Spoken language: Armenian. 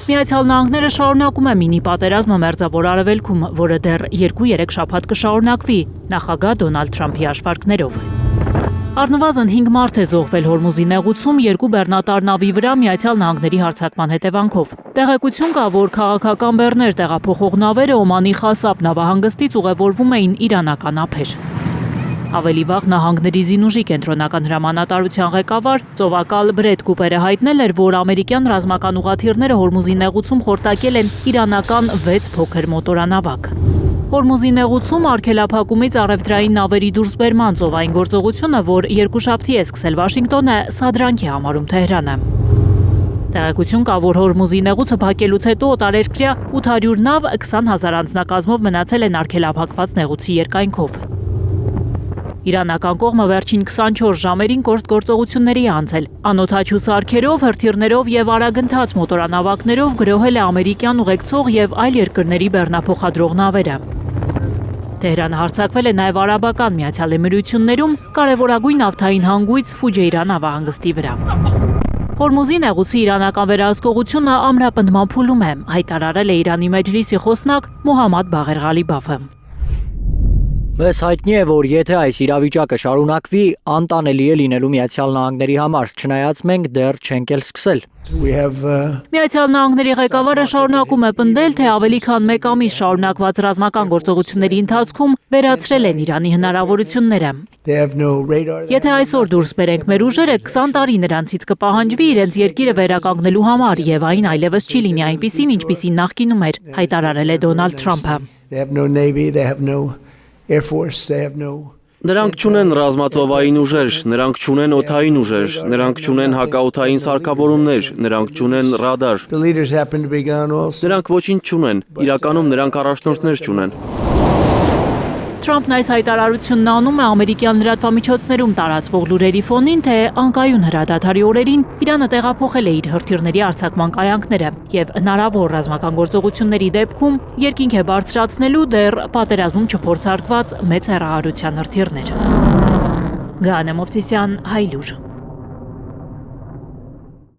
Միացյալ Նահանգները շարունակում է մինի պատերազմը Մերձավոր Արևելքում, որը դեռ 2-3 շաբաթ կշարունակվի նախագահ Դոնալդ Թրամփի հաշվարկներով։ Առնվազն 5 մարդ է զոհվել Հորմուզի նեղուցում 2 բեռնատար նավի վրա Միացյալ Նահանգների հարձակման հետևանքով։ Տեղեկություն կա, որ քաղաքական բեռներ տեղափոխող նավերը Օմանի Խասաբ նավահանգստից ուղևորվում էին իրանական ափեր։ Ավելի վաղ նահանգների զինուժի կենտրոնական հրամանատարության ղեկավար ծովակալ Բրեդ Կուպերը հայտնել էր, որ ամերիկյան ռազմական ուղղաթիռները Հորմուզի նեղուցում խորտակել են իրանական 6 փոքր մոտորանավակ։ Հորմուզի նեղուցում արգելափակումից առևտրային նավերի դուրսբերման ծովային գործողությունը, որ երկուշաբթի է սկսել Վաշինգտոնը, սադրանք է համարում Թեհրանը։ Տեղեկություն կա, որ Հորմուզի նեղուցը փակելուց հետո օտարերկրյա 800 նավ 20,000 անձնակազմով մնացել են արգելափակված նեղուցի երկայնքով։ Իրանական կողմը վերջին 24 ժամերին կոշտ գործողությունների է անցել։ Անօդաչու սարքերով, հրթիռներով եւ արագընթաց մոտորանավակներով գրոհել է ամերիկյան ուղեկցող եւ այլ երկրների բեռնափոխադրող նավերը։ Թեհրանը հարձակվել է նաեւ Արաբական Միացյալ Էմիրություններում կարևորագույն նավթային հանգույց Ֆուջեյրա նավահանգստի վրա։ Հորմուզի նեղուցի իրանական վերահսկողությունը ամրապնդման փուլում է, հայտարարել է Իրանի Մեջլիսի խոսնակ Մոհամմադ Բաղեր Ղալիբաֆը։ Մեզ հայտնի է, որ եթե այս իրավիճակը շարունակվի, անտանելի է լինելու Միացյալ Նահանգների համար, չնայած մենք դեռ չենք էլ սկսել։ Միացյալ Նահանգների ղեկավարը շարունակում է պնդել, թե ավելի քան 1 ամիս շարունակված ռազմական գործողությունների ընթացքում վերացրել են Իրանի հնարավորությունները։ Եթե այսօր դուրս բերենք մեր ուժերը, 20 տարի նրանցից կպահանջվի իրենց երկիրը վերականգնելու համար, եւ այն այլևս չի լինի այնպիսին, ինչպիսին նախկինում էր, հայտարարել է Դոնալդ Թրամփը։ Նրանք չունեն ռազմածովային ուժեր, նրանք չունեն օդային ուժեր, նրանք չունեն հակաօդային սարքավորումներ, նրանք չունեն ռադար։ Նրանք ոչինչ չունեն, իրականում նրանք առաջնորդներ չունեն։ Թրամփն այս հայտարարությունն անում է ամերիկյան լրատվամիջոցներում տարածվող լուրերի ֆոնին, թե անկայուն հրադադարի օրերին Իրանը տեղափոխել է իր հրթիռների արձակման կայանքները եւ հնարավոր ռազմական գործողությունների դեպքում երկինք է բարձրացնելու դեռ պատերազմում չփորձարկված մեծ հեռահարության հրթիռներ։ Գաներ Մովսիսյան, Հայլուր։